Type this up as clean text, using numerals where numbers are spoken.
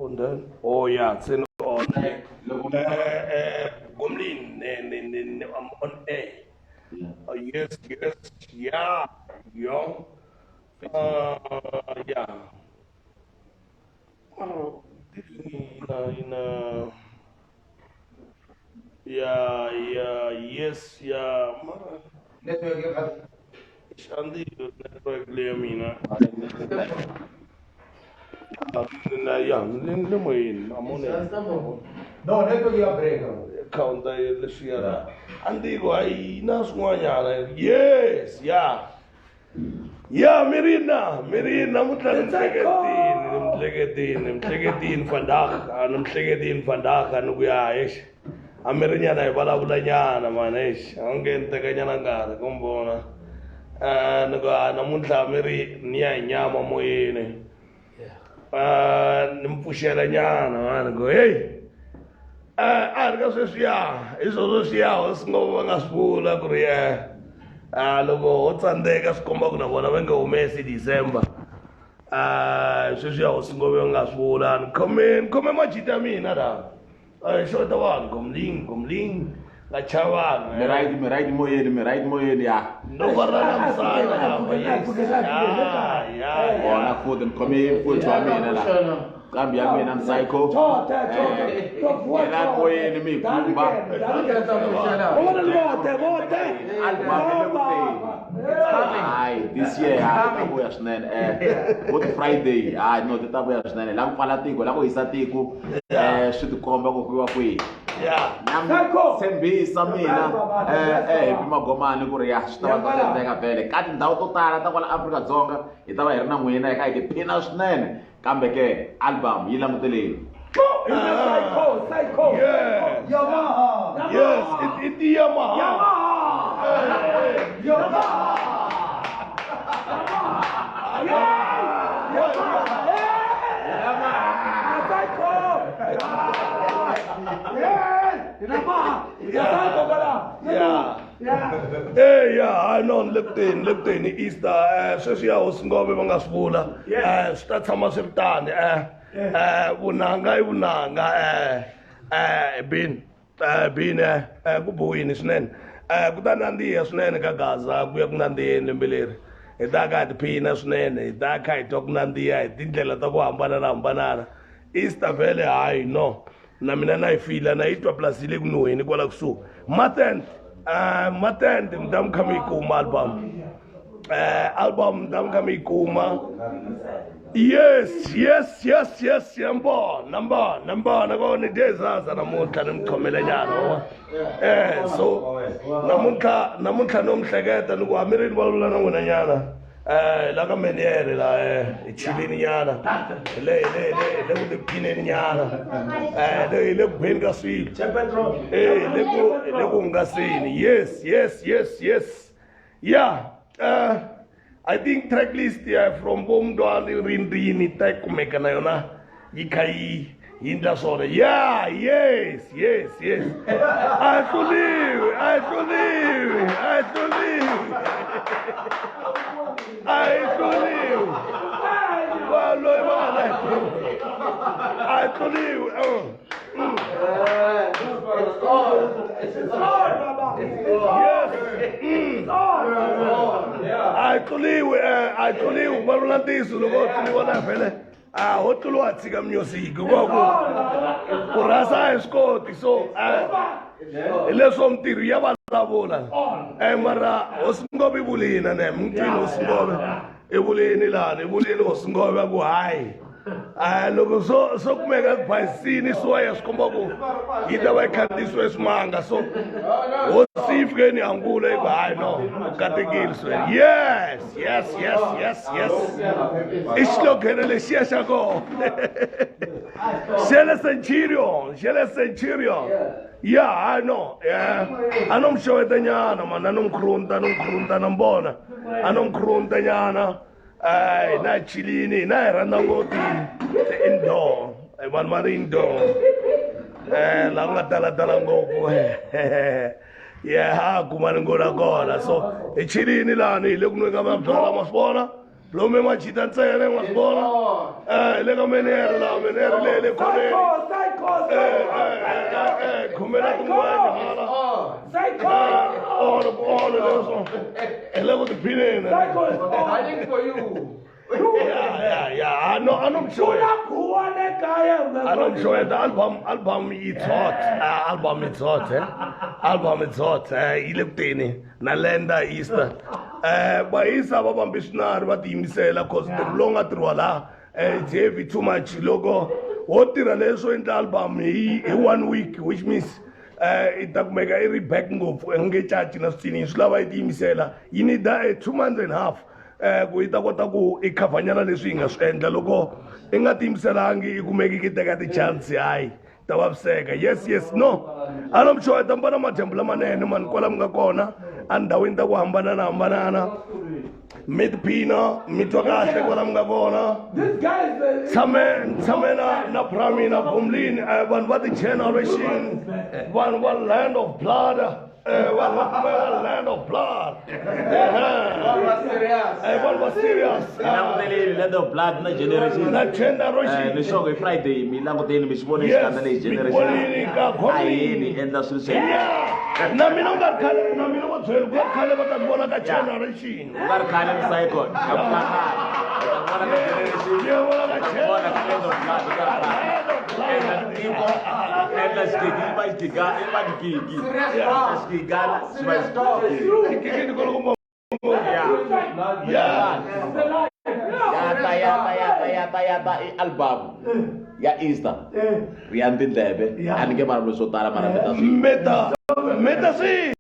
and then oh yeah, it's in on Gomlin I'm on air. Yes, yeah, young. Yeah. In yeah, yes, yeah. Shandi network Liamina. Yeah, I'm on it. No, network you break. Count the Sierra. And they go, I know, yes, yeah. Yeah, Mirina, mtleketin vandaag en kuya is. Amerinya na ibala bulanyana manesh. Angin teganya ngara kumbona. Naga namutla miri niya nyama moyene. Nimpushela nyana man go hey. Arga sosia, iso sosia osngo ngasbula kuriya. Loko otsandeka sikomba kuna vona va nge humesi December. Sweswi ya usingovi ngasivula khome majita ya mina la xota vanhu gomling nga chavana mi right moyeni ya no varana msana bona futhi ngikhome futhi wa mina la kambi ya mina msayiko la moyeni mi kumba Hi, this year titabuya swinene good Friday no titabuya swinene la mpfala tiko la ku hisa tiko swi tikomba ku kuwa kwihi tshembisa mina Pimagomani ku ri ya swi ta va ta endleka vhele ka tindhawu to tala ta kwala Afrika-Dzonga hi ta va hi ri na n'wina hi kha hi tiphina swinene kambe ke album yi languteleni Psycho. Yes. Yamaha. Yes, it's the Yamaha. I know Lipton Easter Sosia was ngobe bangasivula sitathama sirtani unanga bin kubuwini swinene ku ta nandziha swinene ka Gaza ku ya ku nandziheni lembeleri hi ta ka hi tiphina swinene hi ta kha hi twa ku nandziha hi tindlela ta ku hambanana Easter vhele hayi no na mina na yi fila na yi twa plus yi le ku nuheni kwala kusuhi matent mi ta mi kha mi yi kuma album mi ta mi kha mi yi kuma yes nambona kona dezaza namuntlha nimkhomele nyana so namuntlha nomhleketa ni ku hamirini vulavula na n'wina nyana la ka meniyere la chilini nyana le ku tiphineni nyana le ku beni ka swilo le ku hungaseni yes yeah I think track list from Bomdwali Rindini ta kumeka na yona yi kha yi ndla swona yes I believe Actually, balulantisi loko tliwona vhele ho tluwa tshika music ku rasa escort so leswo mtirho ya vulavula mara Hosingobe bulina ne mntwini Hosingobe ebuleni lana ebuleni Hosingobe ku hayi loko so kumeka kubhayisini siwaya sikomba ku yi ta va yi khandziyisiwe swimanga so hosi yi fikeni angula yi ku hayi no katekile swena yes i xilokhele lexiya xa kona xele centurion yeah I know anomxeweta nyana mani anomkhurunta nambona anomkhurunta nyana na chilini na randa ngoti indoor vanhu va ri indoor la nga tala ngopfu yeah kuma ni ngona kona so chilini lani hi le ku nweka mabyala ma swona Blome machita ntsena ngasibona le ka menere la menere le khone khumela tingwenya hala all leso ele ku tiphina Fighting for you. yeah I'm sure the album it's hot album it's hot ile kuteni nalenda Easter ba isa ba bambishinari va tiyimisela cause longa tirwa la it's heavy too much loko wo tirha leswo endla album hi 1 week which means it ta kumeka I ri back ngopfu nge chachi na switini swi lava yi tiyimisela yi need 2 months and a half ku yi ta kota ku i khavanyana leswi yi nga swi endla loko i nga tiyimiselangi i kumeki ki teka ti-chance hayi ta vaviseka yes no I'm sure ta mbana madyambu lamanene mani kwala mi nga kona andhawini ta ku hambanana mi tiphina mi twa kahle kwala mi nga kona tshame na pramina bumlini vanhu va ti-generation vanhu va land of blood land of blood vanhu va serious Land of blood na generation na generation leswaku hi Friday mi languteni mi swi vone xikandza leyi generation a yini endla swilo swi na mina u nga ri khale na mina va byeli ku khale va ta vona ka generation u nga ri khale Sayicology a ku nga vona ka generation ya vona ka vona ka Land of blood ka endla tiko endla xigigi va xigiga i va xigigi xigigana swi va kikini ko loko yata i album ya Easter ri ya tindleve a ni nge vulavuli swo tala mara mi ta swi meta swi